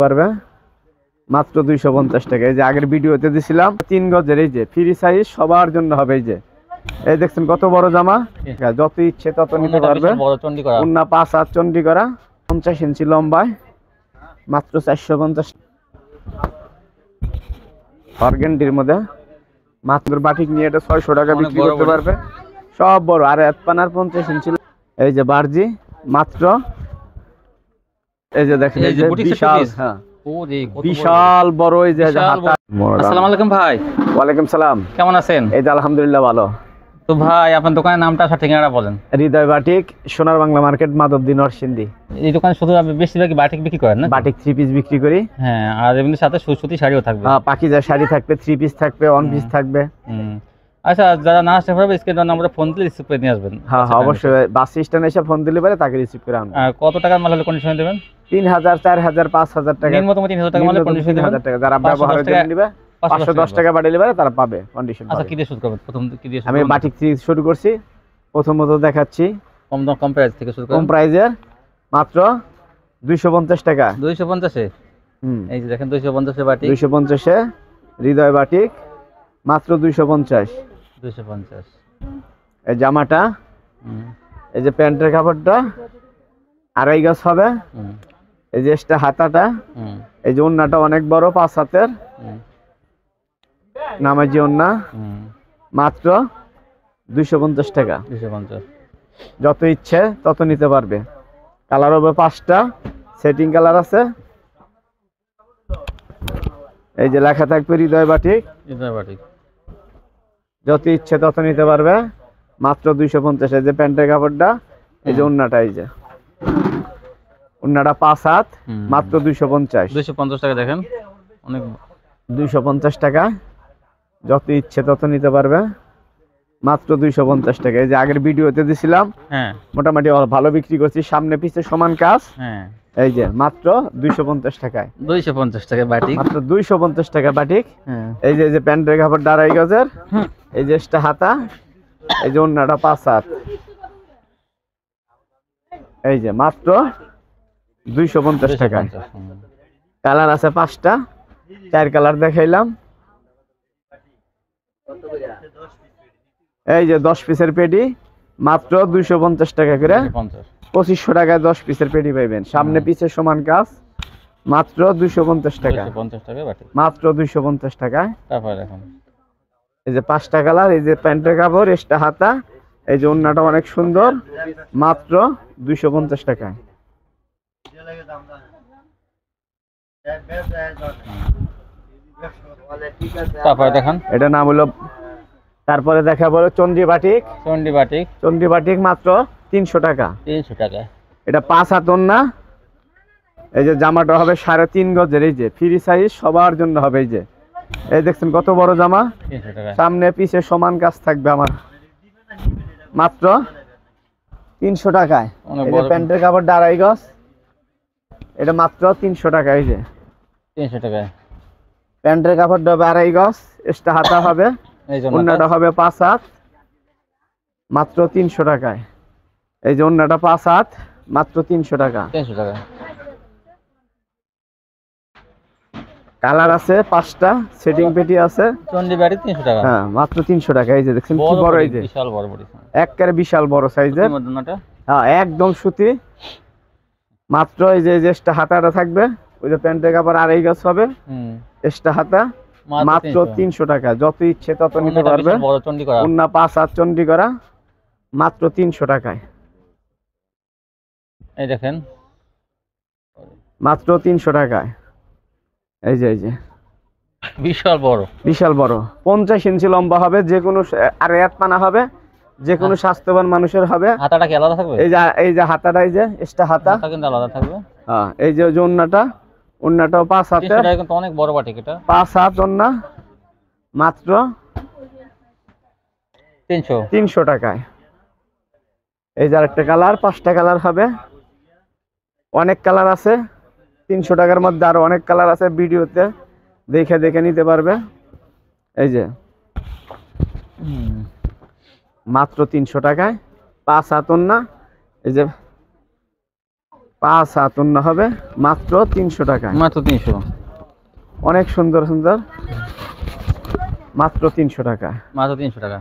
পারবে মাত্র 250 টাকা। এই যে আগের ভিডিওতে দিছিলাম 3 গজের, এই যে ফ্রি সাইজ সবার জন্য হবে। এই যে এই দেখছেন কত বড় জামা, যত ইচ্ছে তত নিতে পারবে। ওন্না 5 হাত চন্ডি করা, 50 ইঞ্চি লম্বায়, মাত্র 450। অর্গেন্ডির মধ্যে মাত্র বাটিক নিয়ে এটা 600 টাকা বিক্রি করতে পারবে। সব বড় আর এক পানার 50 ইঞ্চি। এই যে বার্জি মাত্র, এই যে দেখেন এই যে বিশাল, হ্যাঁ বিশাল বড়। এই যে আসসালামু আলাইকুম ভাই। ওয়ালাইকুম সালাম, কেমন আছেন? এই যে আলহামদুলিল্লাহ ভালো। তো ভাই আপনার দোকানের নামটা আর ঠিকানাটা বলেন। হৃদয় বাটিক, সোনার বাংলা মার্কেট, মাধবদী, নরসিংদী। এই দোকানে শুধু আপনি বেশিরভাগই বাটিক বিক্রি করেন না? বাটিক 3 পিস বিক্রি করি। হ্যাঁ, আর এমনি সাথে সুতি শাড়িও থাকবে। হ্যাঁ, পাকিজা শাড়ি থাকবে, 3 পিস থাকবে, 1 পিস থাকবে। আচ্ছা, যারা না আসতে পারবে স্ক্রিনে নাম্বারে ফোন দিলে রিসিভ করে নিয়ে আসবেন। হ্যাঁ হ্যাঁ, অবশ্যই বাস স্ট্যান্ডে এসে ফোন দিলে পারে তাকে রিসিভ করে আনবেন। আর কত টাকার মাল হলে কন্ডিশন দেবেন? 3000, 4000, 5000 টাকা। নিম্নতম 3000 টাকা মালে কন্ডিশন দেবেন। 3000 টাকা যারা ব্যবহারের জন্য নেবে 510 টাকা বাড়াইলে পারে তারা পাবে কন্ডিশন। আচ্ছা, কি দিয়ে শুরু করবেন? প্রথম কি দিয়ে? আমি বাটিক থেকে শুরু করছি। প্রথমত দেখাচ্ছি কম প্রাইস থেকে শুরু করুন। কম প্রাইজের মাত্র 250 টাকা। 250 এ? এই যে দেখেন 250 এ বাটিক। 250 এ হৃদয় বাটিক মাত্র 250। 250 এই জামাটা, এই যে প্যান্টের কাপড়টা 2.5 গজ হবে। এই যে এটা হাতাটা, এই যে ওন্নাটা অনেক বড় 5 হাতের নামাজি ওন্না, মাত্র 250 টাকা। 250, যত ইচ্ছে তত নিতে পারবে। কালার হবে 5টা, সেটিং কালার আছে। এই যে লেখা থাকবে হৃদয় বাটিক। হৃদয় বাটিক, যত ইচ্ছে তত নিতে পারবে মাত্র 250। এই যে প্যান্টের কাপড়টা, এই যে ওন্নাটা, এই যে ওন্নাটা 5 হাত, মাত্র 250। 250 টাকা। দেখেন অনেক, 250 টাকা। যত ইচ্ছে তত নিতে পারবে মাত্র 250 টাকা। এই যে আগের ভিডিওতে দিছিলাম, হ্যাঁ মোটামুটি ভালো বিক্রি করছি, সামনে পিছে সমান কাজ। হ্যাঁ, এই যে মাত্র 250 টাকায়। 250 টাকা বাটিক, মাত্র 250 টাকা বাটিক। হ্যাঁ, এই যে প্যান্টের কাপড় 2.5 গজের, এই যে এটা হাতা, এই যে ওন্নাটা 5 হাত। এই যে মাত্র 250 টাকায়। কালার আছে 5টা, 4 কালার দেখাইলাম। এই যে 10 পিসের পেটি মাত্র 250 টাকা করে। 2500 টাকায় 10 পিসের পেটি পাইবেন, সামনে পিছে সমান কাজ, মাত্র 250 টাকা। 250 টাকা বাটিক, মাত্র 250 টাকায়। তারপর দেখুন এই যে 5টা কালার, এই যে প্যান্টের কাপড়, এক্সট্রা হাতা, এই যে ওন্নাটা অনেক সুন্দর, মাত্র 250 টাকায়। তারপরে দেখেন এটা নাম হলো, তারপরে দেখাবো Chandi batik. Chandi batik, Chandi batik মাত্র 300 টাকা। 300 টাকা। এটা 5 হাত ওন্না। এই যে জামাটা হবে 3.5 গজের, এই যে ফ্রি সাইজ সবার জন্য হবে। এই যে এই দেখছেন কত বড় জামা, 300 টাকা। সামনে পিছে সমান কাজ থাকবে আমার, মাত্র 300 টাকায়। এই যে প্যান্টের কাপড় 2.5 গজ, এটা মাত্র 300 টাকা। এই যে 300 টাকায় প্যান্টের কাপড়টা হবে 2.5 গজ, এক্সট্রা হাতা হবে, ওন্নাটা হবে 5 হাত, মাত্র 300 টাকায়। এই যে ওন্নাটা 5 হাত, মাত্র 300 টাকা। 300 টাকা। কালার আছে 5টা, সেটিং পেটি আছে। চন্ডী বাটিক 300 টাকা। হ্যাঁ, মাত্র 300 টাকা। এই যে দেখছেন কি বড়, এই যে বিশাল বড় বড়, একবারে বিশাল বড় সাইজের। হ্যাঁ, একদম সুতি, মাত্র এই যে এক্সট্রা হাতাটা থাকবে। ওই যে প্যান্টের কাপড় 2.5 গজ হবে, এক্সট্রা হাতা, মাত্র 300 টাকা। যত ইচ্ছে তত নিতে পারবে। ওন্না 5 হাত চন্ডি করা, মাত্র 300 টাকায়। এই দেখেন মাত্র 300 টাকায়। এই যে বিশাল বড়, বিশাল বড় 50 ইঞ্চি লম্বা হবে, যে কোনো আর এক পানা হবে, যে কোনো স্বাস্থ্যবান মানুষের হবে। হাতাটা কি আলাদা থাকবে? এই যে হাতাটা, এই যে এক্সট্রা হাতা কিন্তু আলাদা থাকবে। হ্যাঁ, এই যে ওন্নাটাও 5 হাতে, এটা কিন্তু অনেক বড় বাটিক। এটা 5 হাত ওন্না, মাত্র 300 টাকায়। এই যে আরেকটা কালার, 5টা কালার হবে, অনেক কালার আছে। 300 টাকার মধ্যে আরো অনেক কালার আছে, ভিডিওতে দেখে নিতে পারবে। এই যে মাত্র 300 টাকায় 5 হাত ওন্না। এই যে 5 হাত ওন্না হবে মাত্র 300 টাকা। মাত্র 300। অনেক সুন্দর সুন্দর, মাত্র 300 টাকা। মাত্র 300 টাকা।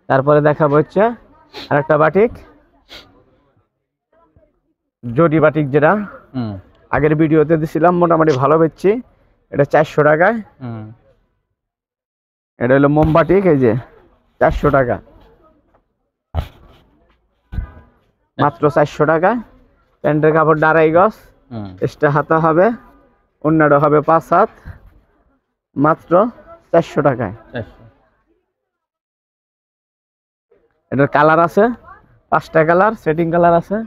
তারপরে দেখাবো হচ্ছে আরেকটা বাটিক, জরি বাটিক, যেটা আগের ভিডিওতে দিছিলাম, মোটামুটি ভালো পেয়েছি। এটা 400 টাকায়। এটা হলো মোমবাটিক, এই যে 400 টাকা, মাত্র 400 টাকা। প্যান্টের কাপড় 2.5 গজ, এক্সট্রা হাতা হবে, অন্যটা হবে 5 হাত, মাত্র 400 টাকায়। এটার কালার আছে 5টা কালার, সেটিং কালার আছে,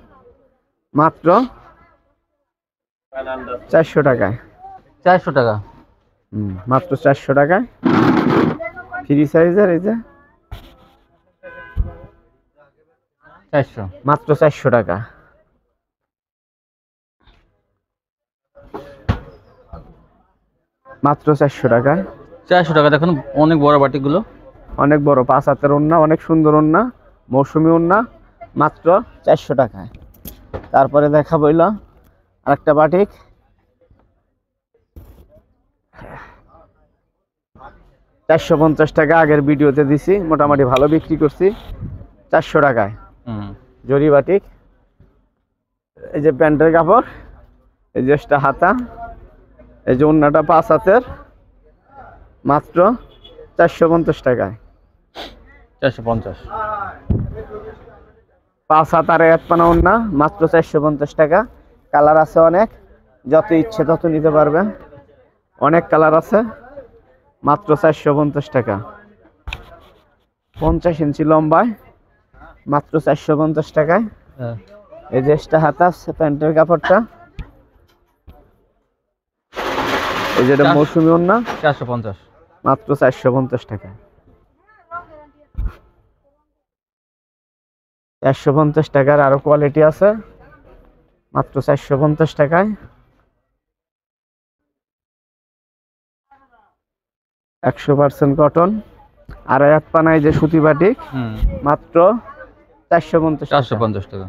মাত্র 400 টাকায়। 400 টাকা। মাত্র 400 টাকায়। ফ্রি সাইজের, এই যে 400, মাত্র 400 টাকা। মাত্র 400 টাকায়। 400 টাকা। দেখুন অনেক বড় বাটিকগুলো, অনেক বড় 5 হাতের ওন্না, অনেক সুন্দর ওন্না, মৌসুমী ওন্না, মাত্র 400 টাকায়। তারপরে দেখাবো হইলো আরেকটা বাটিক, 450 টাকা। আগের ভিডিওতে দিছি, মোটামুটি ভালো বিক্রি করছি। 400 টাকায় জরি বাটিক। এই যে প্যান্টের কাপড়, এই যে এক্সট্রা হাতা, এই যে ওন্নাটা 5 হাতের, মাত্র 450 টাকায়। 450। 5 হাত আর 1 পানা ওন্না, মাত্র 450 টাকা। কালার আছে অনেক, যত ইচ্ছে তত নিতে পারবেন, অনেক কালার আছে, মাত্র 450 টাকা। 50 ইঞ্চি লম্বায়, মাত্র 450 টাকায়। এই যে এক্সট্রা হাতা প্যান্টের কাপড়টা, এই যেটা মৌসুমী ওন্না, 450, মাত্র 450 টাকা। 450 টাকার আরো কোয়ালিটি আছে, মাত্র 450 টাকায়। 100% কটন, আর 1 পানায় যে সুতি বাটিক, মাত্র 450 টাকা।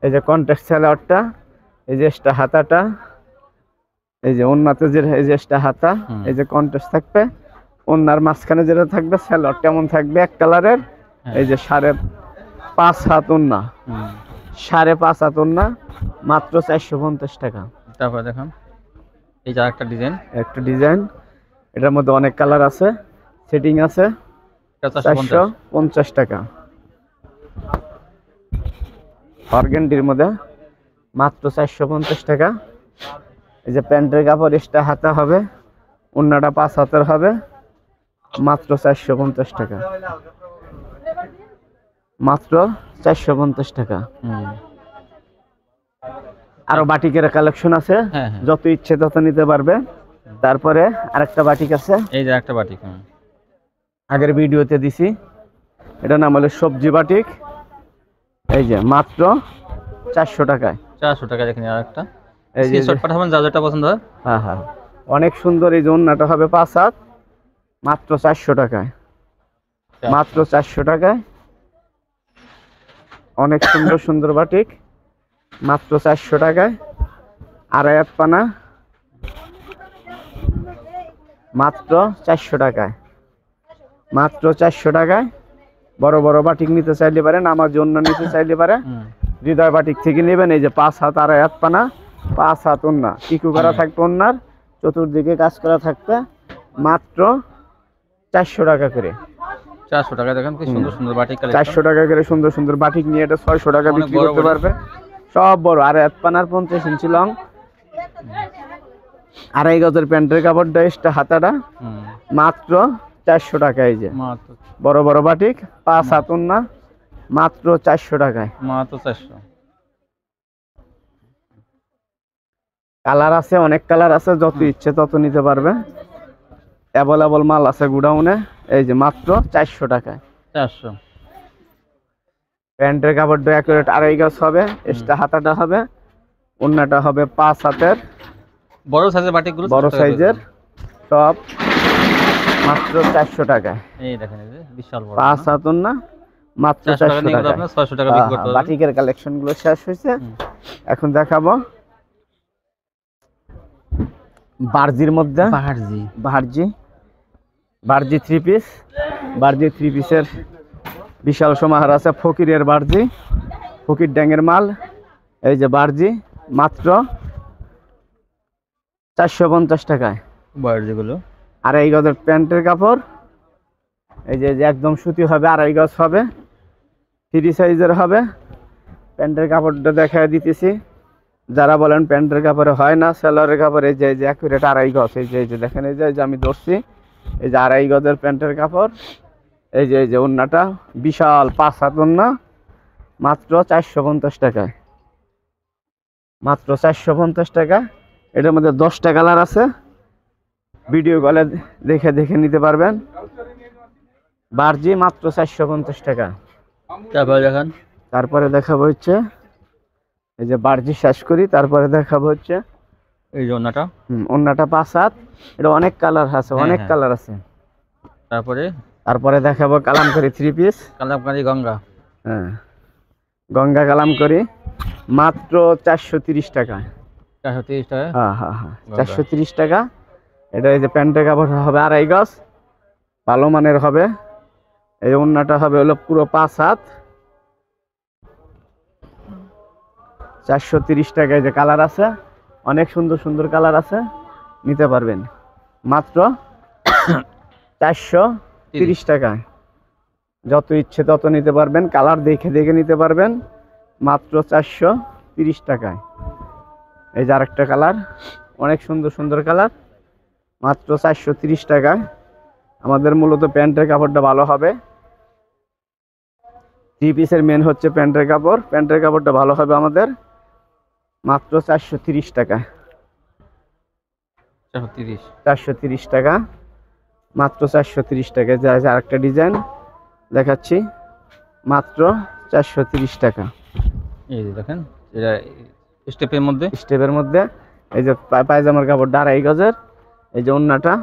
এই যে কন্ট্রাস্ট সালোয়ারটা, এই যে এক্সট্রা হাতাটা, এই যে ওন্নাতে যে এই যে এক্সট্রা হাতা, এই যে কন্ট্রাস্ট থাকবে, ওন্নার মাঝখানে যেটা থাকবে সালোয়ার কেমন থাকবে এক কালারের। এই যে 5.5 হাত ওন্না, 5.5 হাত ওন্না, মাত্র 450 টাকা। তারপর দেখুন এই যে একটা ডিজাইন, একটা ডিজাইন, এটার মধ্যে অনেক কালার আছে, সেটিং আছে, 450 টাকা। অর্গানডির মধ্যে, মাত্র 450 টাকা। এই যে প্যান্টের কাপড় এক্সট্রা হাতা হবে, ওন্নাটা 5 হাতের হবে, মাত্র 450 টাকা। মাত্র 450 টাকা। আরো বাটিকের কালেকশন আছে, যত ইচ্ছে তত নিতে পারবে। তারপরে আরেকটা বাটিক আছে, এই যে একটা বাটিক, আগের ভিডিওতে দিছি, এটা নাম হলো সবজি বাটিক। এই যে মাত্র 400 টাকায়। 400 টাকা। দেখেন আরেকটা, এই যে স্ক্রিনশট পাঠাবেন যা যেটা পছন্দ হয়। হ্যাঁ, অনেক সুন্দর। এই যে ওন্নাটা হবে 5 হাত, মাত্র 400 টাকায়। মাত্র 400 টাকায় অনেক সুন্দর সুন্দর বাটিক, মাত্র 400 টাকায়। আর 1 পানা, মাত্র 400 টাকায়। মাত্র 400 টাকায়। বড় বড় বাটিক নিতে চাইলে পারেন, আমার জন্য নিতে চাইলে পারে হৃদয় বাটিক থেকে নেবেন। এই যে 5 হাত আর 1 পানা, 5 হাত ওন্না, টিকু করা থাকবে, ওন্নার চতুর্দিকে কাজ করা থাকবে, মাত্র 400 টাকা করে। 400 টাকা। দেখেন কি সুন্দর সুন্দর বাটিক কালেকশন। 400 টাকা করে সুন্দর সুন্দর বাটিক নিয়ে এটা 600 টাকা বিক্রি করতে পারবে। সব বড়, আর 1 পানার 50 ইঞ্চি লং, 2.5 গজের প্যান্টের কাপড়টা এক্সট্রা হাতাটা, মাত্র 400 টাকা। এই যে বড় বড় বাটিক 5 হাত ওন্না, মাত্র 400 টাকায়। মাত্র 400। কালার আছে, অনেক কালার আছে, যত ইচ্ছে তত নিতে পারবে, অ্যাভেলেবল মাল আছে গুডাউনে। এই যে মাত্র 400 টাকায়। 400। প্যান্টের কাপড়টা অ্যাকুরেট 2.5 গজ হবে, এক্সট্রা হাতাটা হবে, ওন্নাটা হবে 5 হাতের। বড় সাইজের বাটিকগুলো, বড় সাইজের সব, মাত্র 400 টাকায়। এই দেখেন, এই যে বিশাল বড় 5 হাত ওন্না, মাত্র 400 নিয়ে টাকা। আপনার 600 টাকা বিক্রি করতে পারবেন। বাটিকের কালেকশন গুলো শেষ হয়েছে, এখন দেখাবো বার্জির মধ্যে। বার্জি 3 পিস। বার্জি 3 পিসের বিশাল সমাহার আছে। ফকিরের বার্জি, ফকির ড্যাঙের মাল। এই যে বার্জি মাত্র 450 টাকায়। বার্জি গুলো 2.5 গজের প্যান্টের কাপড়। এই যে একদম সুতি হবে, 2.5 গজ হবে, ফ্রি সাইজের হবে। প্যান্টের কাপড়টা দেখায় দিতেছি। যারা বলেন প্যান্টের কাপড়ে হয় না, সেলরের কাপড়ে যে অ্যাকুরেট 2.5 গজ। এই যে দেখেন, এই যে আমি ধরছি, এই যে 2.5 গজের প্যান্টের কাপড়। এই যে ওন্নাটা বিশাল 5 হাত ওন্না, মাত্র 450 টাকায়। মাত্র 450 টাকা। এটার মধ্যে 10টা কালার আছে, ভিডিও কলে দেখে নিতে পারবেন। বার্জি মাত্র 450 টাকা। তারপরে দেখেন, তারপরে দেখাবো হচ্ছে এই যে বার্জি শেষ করি, তারপরে দেখাবো হচ্ছে এই যে ওন্নাটা। ওন্নাটা 5 হাত। এটা অনেক কালার আছে, অনেক কালার আছে। তারপরে দেখাবো কালামকারী 3 পিস। কালামকারী গঙ্গা, হ্যাঁ, গঙ্গা কালামকারী মাত্র 430 টাকা। 430 টাকা। হ্যাঁ 430 টাকা। এটা এই যে প্যান্টের কাপড় হবে 2.5 গজ, ভালো মানের হবে। এই ওন্নাটা হবে হলো পুরো 5 হাত, 430 টাকায়। যে কালার আছে, অনেক সুন্দর সুন্দর কালার আছে, নিতে পারবেন মাত্র 430 টাকায়। যত ইচ্ছে তত নিতে পারবেন, কালার দেখে নিতে পারবেন মাত্র 430 টাকায়। এই যে আরেকটা কালার, অনেক সুন্দর সুন্দর কালার, মাত্র 430 টাকায়। আমাদের মূলত প্যান্টের কাপড়টা ভালো হবে। 3 পিসের মেন হচ্ছে প্যান্টের কাপড়। প্যান্টের কাপড়টা ভালো হবে আমাদের, মাত্র 430 টাকা। 430 টাকা, মাত্র 430 টাকা। যা আরেকটা ডিজাইন দেখাচ্ছি, মাত্র 430 টাকা। এই যে দেখেন, এটা স্টেপের মধ্যে। এই যে পায়জামার কাপড় 2.5 গজের। এই যে ওন্নাটা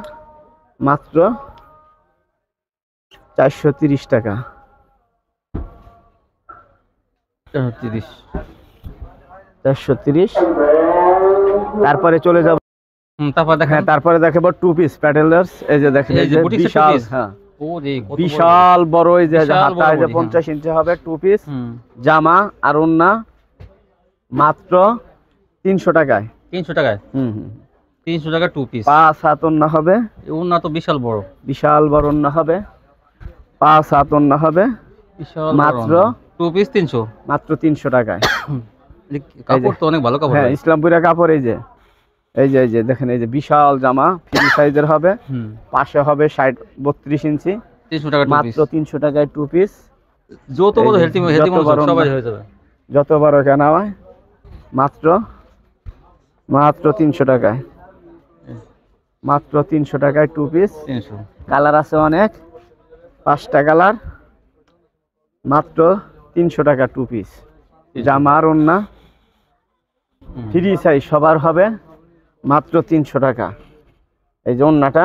মাত্র 430 টাকা। 430। তারপরে চলে যাব, তারপরে দেখাবো 2 পিস প্যাডেলার্স। এই যে দেখেন, এই যে বিশাল, হ্যাঁ বিশাল বড়, এই যে হাতা, এই যে 50 ইঞ্চি হবে 2 পিস জামা আর ওন্না, মাত্র 300 টাকায়। 300 টাকায়? 300 টাকা 2 পিস। 5 হাত ওন্না হবে। ওন্না তো বিশাল বড় ওন্না হবে, 5 হাত ওন্না হবে, মাত্র 2 পিস 300। মাত্র 300 টাকায়। কাপড় তো অনেক ভালো কাপড়। হ্যাঁ, ইসলামপুরের কাপড়। এই যে দেখেন, এই যে বিশাল জামা, ফ্রি সাইজের হবে, পাশে হবে 32 ইঞ্চি। 300 টাকা মাত্র 300 টাকায় 2 পিস। যত বড় হেলদি সবাই হয়ে যাবে, যত বড় কেনা হয়, মাত্র 300 টাকায়। মাত্র 300 টাকায় 2 পিস। কালার আছে অনেক, 5টা কালার, মাত্র 300 টাকা 2 পিস। জামা আর ওন্না ফ্রি সাইজ সবার হবে, মাত্র 300 টাকা। এই যে ওন্নাটা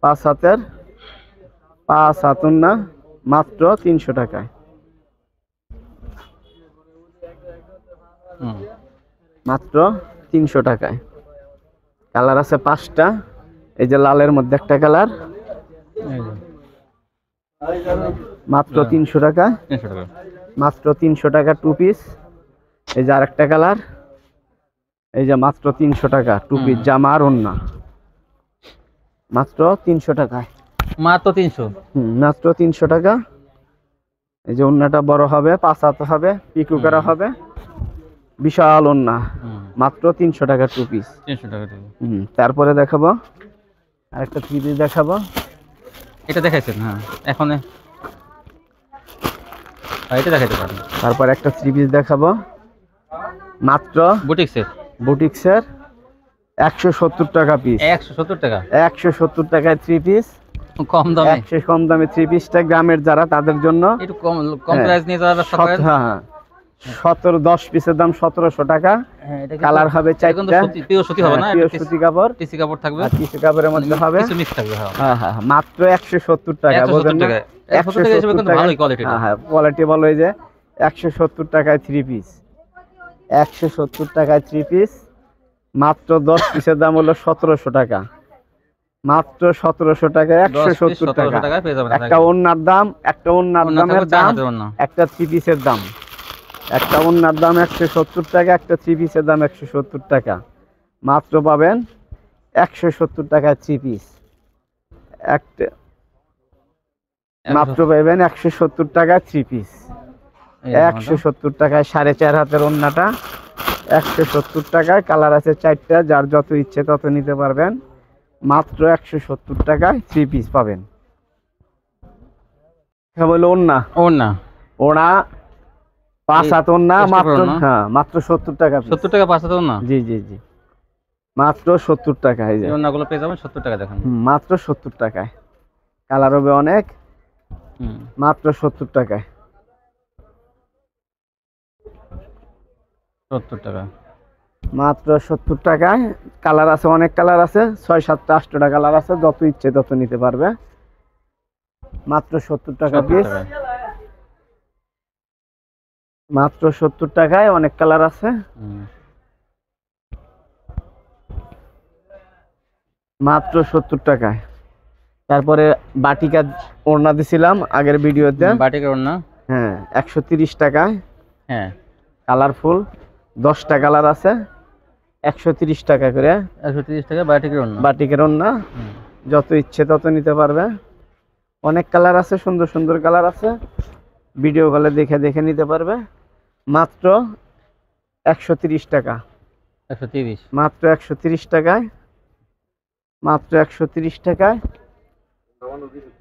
5 হাতের, 5 হাত ওন্না, মাত্র 300 টাকায়। মাত্র 300 টাকায়। কালার আছে 5টা। এই যে লালের মধ্যে একটা কালার, মাত্র 300 টাকা। মাত্র 300 টাকা 2 পিস। এই যে আরেকটা কালার, এই যে মাত্র 300 টাকা 2 পিস জামা আর ওন্না, মাত্র 300 টাকা। মাত্র 300। মাত্র 300 টাকা। এই যে ওন্নাটা বড় হবে, 5 হাত হবে, পিকু করা হবে, বিশাল ওন্না, মাত্র 300 টাকা 2 পিস। 300 টাকা। তারপরে দেখাবো আরেকটা 3 পিস দেখাবো। এটা দেখাইছেন? হ্যাঁ, এখন এটা দেখাইতে পারেন। তারপর একটা 3 পিস দেখাবো, মাত্র বুটিক্সের 170 টাকা পিস। 170 টাকা? 170 টাকায় 3 পিস, কম দামে। কম দামে 3 পিসটা গ্রামের যারা, তাদের জন্য একটু কম প্রাইস নিয়ে যারা, হ্যাঁ 10 পিসের দাম 1700 টাকা। হ্যাঁ, এটা কালার হবে চারটা, পিওর সুতি হবে না, পিওর সুতি কাপড়, টিসি কাপড় থাকবে, আর টিসু কাপড়ের মধ্যে হবে, কিছু মিক্স থাকবে। হ্যাঁ হ্যাঁ হ্যাঁ, মাত্র 170 টাকা। 170 বলবেন না টাকা, 170 টাকা হিসেবে কিন্তু ভালোই কোয়ালিটি। হ্যাঁ হ্যাঁ, কোয়ালিটি ভালো। এই যে 170 টাকায় 3 পিস, 170 টাকায় 3 পিস। মাত্র 10 পিসের দাম হলো 1700 টাকা, মাত্র 1700 টাকায় 170 টাকা। টাকায় পেয়ে যাবেন। একটা ওন্নার দাম, একটা ওন্নার দামের দাম, একটা 3 পিসের দাম। একটা ওন্নার দাম 170 টাকা, একটা 3 পিসের দাম 170 টাকা। মাত্র পাবেন 170 টাকায় 3 পিস। একটা মাত্র পাবেন 170 টাকায় 3 পিস। 170 টাকায় 4.5 হাতের ওন্নাটা 170 টাকায়। কালার আছে 4টা, যার যত ইচ্ছে তত নিতে পারবেন। মাত্র 170 টাকায় 3 পিস পাবেন। বলে ওন্না, ওনা 5 হাত ওন্না মাত্র, হ্যাঁ মাত্র 70 টাকা। 70 টাকা 5 হাত ওন্না? জি জি জি, মাত্র 70 টাকা। এই যে ওন্নাগুলো পেয়ে যাবেন 70 টাকা। দেখেন মাত্র 70 টাকায়, কালার হবে অনেক। মাত্র 70 টাকায়, 70 টাকা, মাত্র 70 টাকায়। কালার আছে অনেক, কালার আছে 6, 7, 8টা কালার আছে, যত ইচ্ছে তত নিতে পারবে। মাত্র 70 টাকা পিস, মাত্র 70 টাকায়। অনেক কালার আছে, মাত্র 70 টাকায়। তারপরে বাটিকা ওড়না দিছিলাম আগের ভিডিওতে, বাটিকা ওড়না, হ্যাঁ 130 টাকায়। হ্যাঁ কালারফুল 10টা কালার আছে, 130 টাকা করে। 130 টাকা বাটিকের ওড়না, বাটিকের ওড়না, যত ইচ্ছে তত নিতে পারবে। অনেক কালার আছে, সুন্দর সুন্দর কালার আছে, ভিডিও কলে দেখে দেখে নিতে পারবে। মাত্র 130 টাকা, 130, মাত্র 130 টাকায়, মাত্র 130 টাকায়,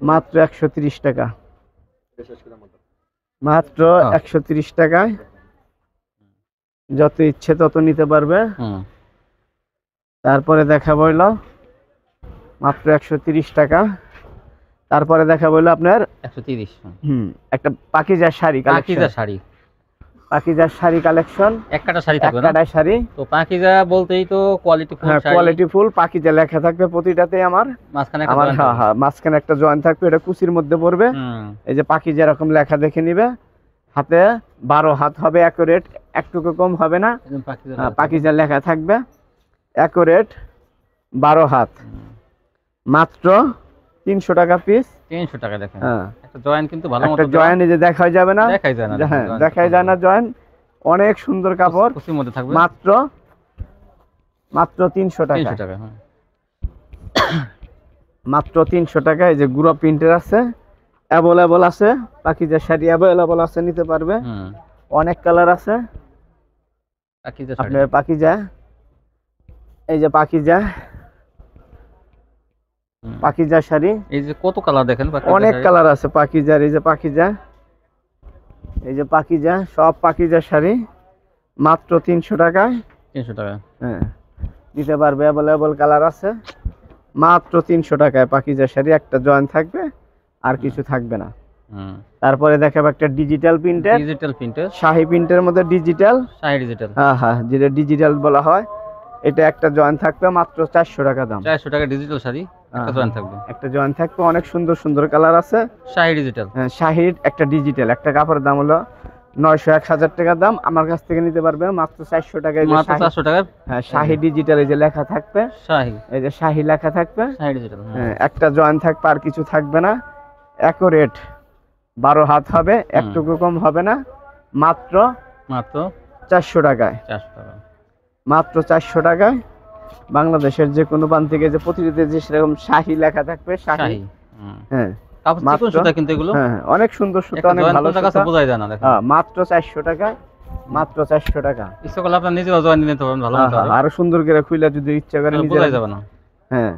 মাত্র 130 টাকা, মাত্র 130 টাকায়। যত ইচ্ছে তত নিতে পারবে। তারপরে দেখা বইল মাত্র 130 টাকা। তারপরে দেখা বইল আপনার 130, একটা পাকিজার শাড়ি, পাকিজার শাড়ি, পাকিজার শাড়ি কালেকশন। একটা শাড়ি থাকবে না, একটা শাড়ি। তো পাকিজা বলতেই তো quality full sari, quality full. Pakiza লেখা থাকবে প্রতিটাতে। আমার মাঝখানে আমার হ্যাঁ হ্যাঁ, মাঝখানে একটা জয়েন্ট থাকবে, এটা কুচির মধ্যে পড়বে। এই যে পাকিজা এরকম লেখা দেখে নিবে। হাতে 12 হাত হবে, অ্যাকুরেট, একটুকু কম হবে না। পাকিজা লেখা থাকবে, অ্যাকুরেট 12 হাত। মাত্র 300 টাকা পিস, 300 টাকা। দেখেন একটা জয়েন্ট কিন্তু ভালো মতো, একটা জয়েন্ট এই যে দেখাই যাবে না, দেখাই যায় না, হ্যাঁ দেখাই যায় না জয়েন্ট। অনেক সুন্দর কাপড়, কুচির মধ্যে থাকবে। মাত্র মাত্র 300 টাকা, 300 টাকা। হ্যাঁ মাত্র 300 টাকা। এই যে গুড়া প্রিন্টের আছে, অ্যাভেলেবল আছে। পাকিজা শাড়ি অ্যাভেলেবল আছে, নিতে পারবে। অনেক কালার আছে আপনার পাকিজা। এই যে পাকিজা, পাকিজা শাড়ি। এই যে কত কালার দেখেন, অনেক কালার আছে পাকিজার। এই যে পাকিজা, এই যে পাকিজা, সব পাকিজা শাড়ি। মাত্র 300 টাকায়, 300 টাকা। হ্যাঁ নিতে পারবে, অ্যাভেলেবল কালার আছে। মাত্র 300 টাকায় পাকিজা শাড়ি। একটা জয়েন্ট থাকবে, আর কিছু থাকবে না। তারপরে দেখাবো একটা ডিজিটাল প্রিন্টের, ডিজিটাল প্রিন্টের শাহী প্রিন্টের মধ্যে ডিজিটাল, শাহী ডিজিটাল। হ্যাঁ হ্যাঁ, যেটা ডিজিটাল বলা হয়। এটা একটা জয়েন্ট থাকবে, মাত্র 400 টাকা দাম। 400 টাকা ডিজিটাল শাড়ি, একটা জয়েন্ট থাকবে, একটা জয়েন্ট থাকবে। অনেক সুন্দর সুন্দর কালার আছে। শাহী ডিজিটাল, হ্যাঁ শাহীর একটা ডিজিটাল। একটা কাপড়ের দাম হলো 900-1000 টাকা দাম। আমার কাছ থেকে নিতে পারবে মাত্র 400 টাকায়। মাত্র 400 টাকা। হ্যাঁ শাহী ডিজিটাল, এই যে লেখা থাকবে শাহী, এই যে শাহী লেখা থাকবে, শাহী ডিজিটাল। হ্যাঁ একটা জয়েন্ট থাকবে, আর কিছু থাকবে না। অ্যাকুরেট 12 হাত হবে, একটুকু কম হবে না। মাত্র মাত্র 400 টাকায়, 400 টাকা। মাত্র 400 টাকায়। বাংলাদেশের যে কোনো প্রান্ত থেকে যে প্রতিটিতে যে সেরকম শাহী লেখা থাকবে, শাহী। হ্যাঁ মাত্র সুতা, কিন্তু এগুলো হ্যাঁ অনেক সুন্দর সুতা, অনেক ভালো সুতা, বোঝাই যায় না। হ্যাঁ মাত্র 400 টাকা, মাত্র 400 টাকা। ইচ্ছা করলে আপনি নিজেও জয়েন নিতে পারেন, ভালো মতো আরো সুন্দর করে খুইলা যদি ইচ্ছা করে নিজে, বোঝাই যাবে না। হ্যাঁ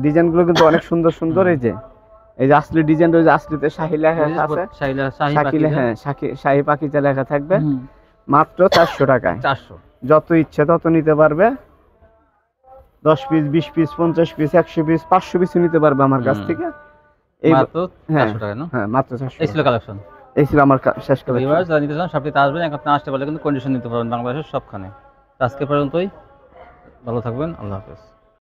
ডিজাইন গুলো কিন্তু অনেক সুন্দর সুন্দর। এই যে এই যে আসলে ডিজাইন, ওই যে আসলিতে শাহী লেখা আছে, হ্যাঁ শাহী পাকিজা লেখা থাকবে। মাত্র 400 টাকায়, 400। যত ইচ্ছে তত নিতে পারবে। 10 piece, 20 piece, 50 piece, 100 piece, 500 piece নিতে পারবে আমার কাছ থেকে। এই মাত্র 400 টাকা না? হ্যাঁ মাত্র 400। এই ছিল কালেকশন। এই ছিল আমার শেষ কথা। ভিউয়ার্স যারা নিতে চান সবটিতে আসবেন, এক আপনি আসতে পারলে কিন্তু কন্ডিশন নিতে পারবেন বাংলাদেশের সবখানে। তো আজকে পর্যন্তই, ভালো থাকবেন, আল্লাহ হাফেজ।